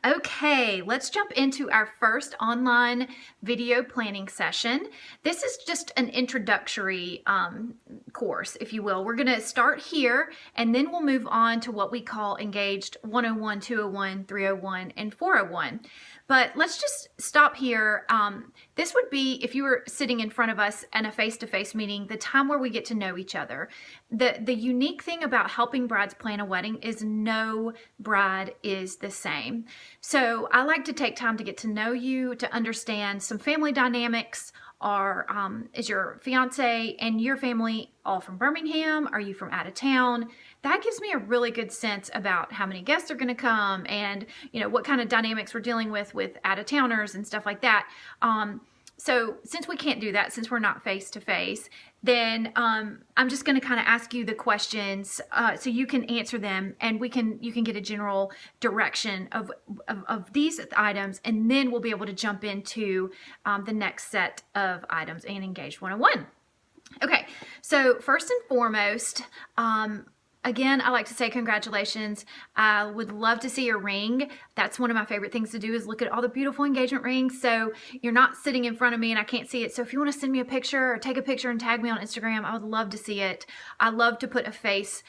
Okay, let's jump into our first online video planning session. This is just an introductory course, if you will. We're going to start here and then we'll move on to what we call Engaged 101, 201, 301, and 401. But let's just stop here. This would be, if you were sitting in front of us in a face-to-face meeting, the time where we get to know each other. The unique thing about helping brides plan a wedding is no bride is the same. So I like to take time to get to know you, to understand some family dynamics. Is your fiance and your family all from Birmingham? Are you from out of town? That gives me a really good sense about how many guests are going to come and, what kind of dynamics we're dealing with out of towners and stuff like that. So since we can't do that, since we're not face to face, then I'm just going to kind of ask you the questions so you can answer them, and you can get a general direction of these items, and then we'll be able to jump into the next set of items in Engaged 101. Okay, so first and foremost, again, I like to say congratulations. I would love to see your ring. That's one of my favorite things to do, is look at all the beautiful engagement rings. So you're not sitting in front of me and I can't see it. So if you want to send me a picture or take a picture and tag me on Instagram, I would love to see it. I love to put a face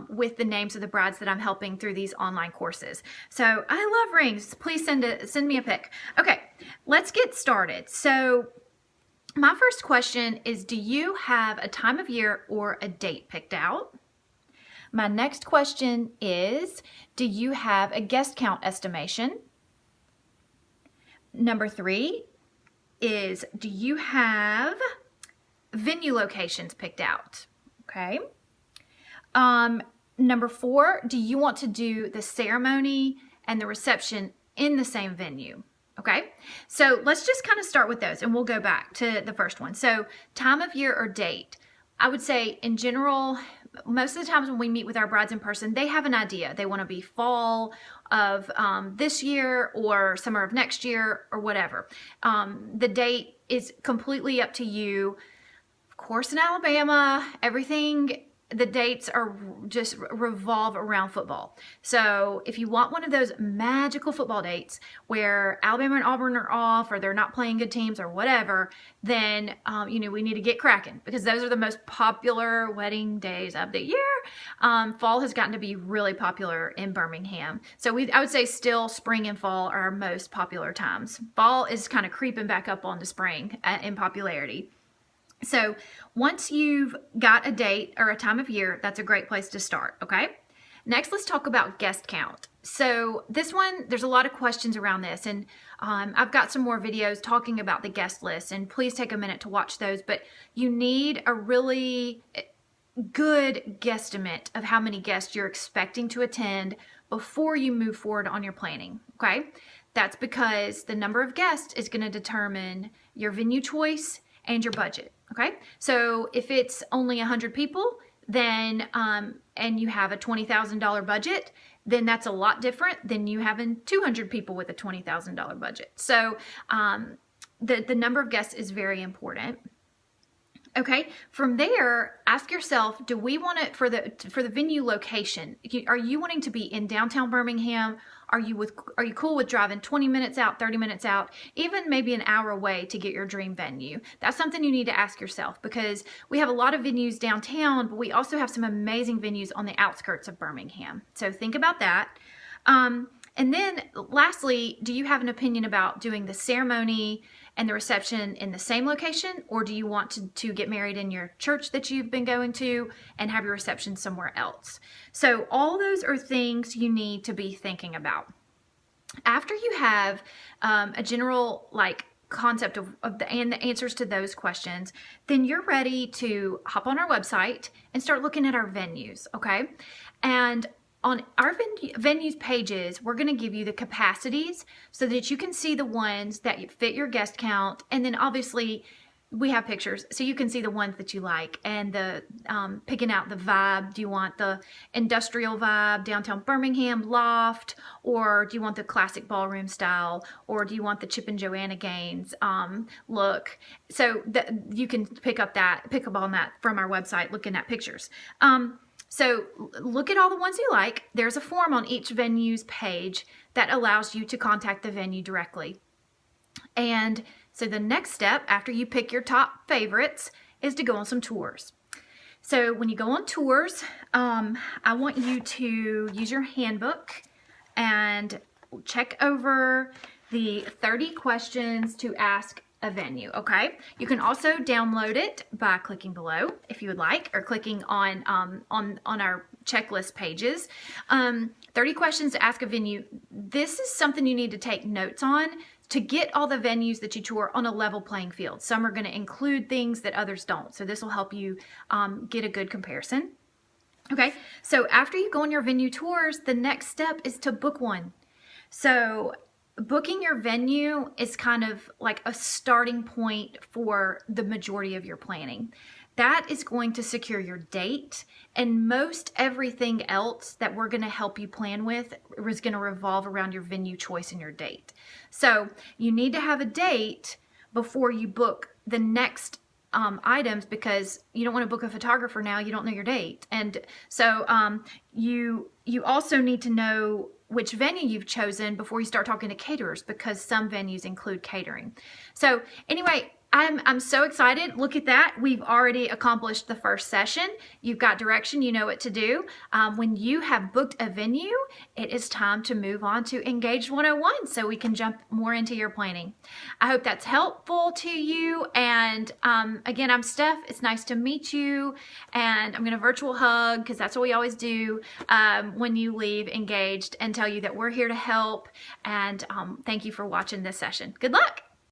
with the names of the brides that I'm helping through these online courses. So I love rings. Please send me a pic. Okay, let's get started. So my first question is, do you have a time of year or a date picked out? My next question is, do you have a guest count estimation? Number 3 is, do you have venue locations picked out? Okay. Number 4, do you want to do the ceremony and the reception in the same venue? Okay, so let's just kind of start with those and we'll go back to the first one. So time of year or date. I would say in general, most of the times when we meet with our brides in person, they have an idea. They want to be fall of this year or summer of next year or whatever. The date is completely up to you. Of course, in Alabama, the dates are just revolve around football. So if you want one of those magical football dates where Alabama and Auburn are off, or they're not playing good teams or whatever, then we need to get cracking, because those are the most popular wedding days of the year. Fall has gotten to be really popular in Birmingham. So I would say still spring and fall are our most popular times. Fall is kind of creeping back up onto spring in popularity. So once you've got a date or a time of year, that's a great place to start, okay? Next, let's talk about guest count. So this one, there's a lot of questions around this, and I've got some more videos talking about the guest list, and please take a minute to watch those, but you need a really good guesstimate of how many guests you're expecting to attend before you move forward on your planning, okay? That's because the number of guests is going to determine your venue choice and your budget. Okay, so if it's only 100 people, then and you have a $20,000 budget, then that's a lot different than you having 200 people with a $20,000 budget. So the number of guests is very important. Okay, from there, ask yourself, do we want it for the venue location? Are you wanting to be in downtown Birmingham? Are you cool with driving 20 minutes out, 30 minutes out, even maybe an hour away to get your dream venue? That's something you need to ask yourself, because we have a lot of venues downtown, but we also have some amazing venues on the outskirts of Birmingham. So think about that. And then lastly, do you have an opinion about doing the ceremony and the reception in the same location, or do you want to get married in your church that you've been going to and have your reception somewhere else? So all those are things you need to be thinking about. After you have a general concept of the answers to those questions, then you're ready to hop on our website and start looking at our venues, okay? And on our venues pages, we're going to give you the capacities so that you can see the ones that fit your guest count. And then obviously we have pictures so you can see the ones that you like, and the picking out the vibe. Do you want the industrial vibe, downtown Birmingham loft, or do you want the classic ballroom style, or do you want the Chip and Joanna Gaines look? So you can pick up on that from our website looking at pictures. So look at all the ones you like. There's a form on each venue's page that allows you to contact the venue directly. And so the next step after you pick your top favorites is to go on some tours. So when you go on tours, I want you to use your handbook and check over the 30 questions to ask a venue, okay? You can also download it by clicking below if you would like, or clicking on our checklist pages. 30 questions to ask a venue. This is something you need to take notes on to get all the venues that you tour on a level playing field. Some are going to include things that others don't. So this will help you get a good comparison. Okay, so after you go on your venue tours, the next step is to book one. So booking your venue is kind of like a starting point for the majority of your planning. That is going to secure your date, and most everything else that we're going to help you plan with is going to revolve around your venue choice and your date. So you need to have a date before you book the next items, because you don't want to book a photographer now you don't know your date. And so you also need to know which venue you've chosen before you start talking to caterers, because some venues include catering. So anyway, I'm so excited. Look at that. We've already accomplished the first session. You've got direction. You know what to do. When you have booked a venue, it is time to move on to Engaged 101 so we can jump more into your planning. I hope that's helpful to you. And again, I'm Steph. It's nice to meet you. And I'm going to virtual hug, because that's what we always do when you leave Engaged, and tell you that we're here to help. And thank you for watching this session. Good luck.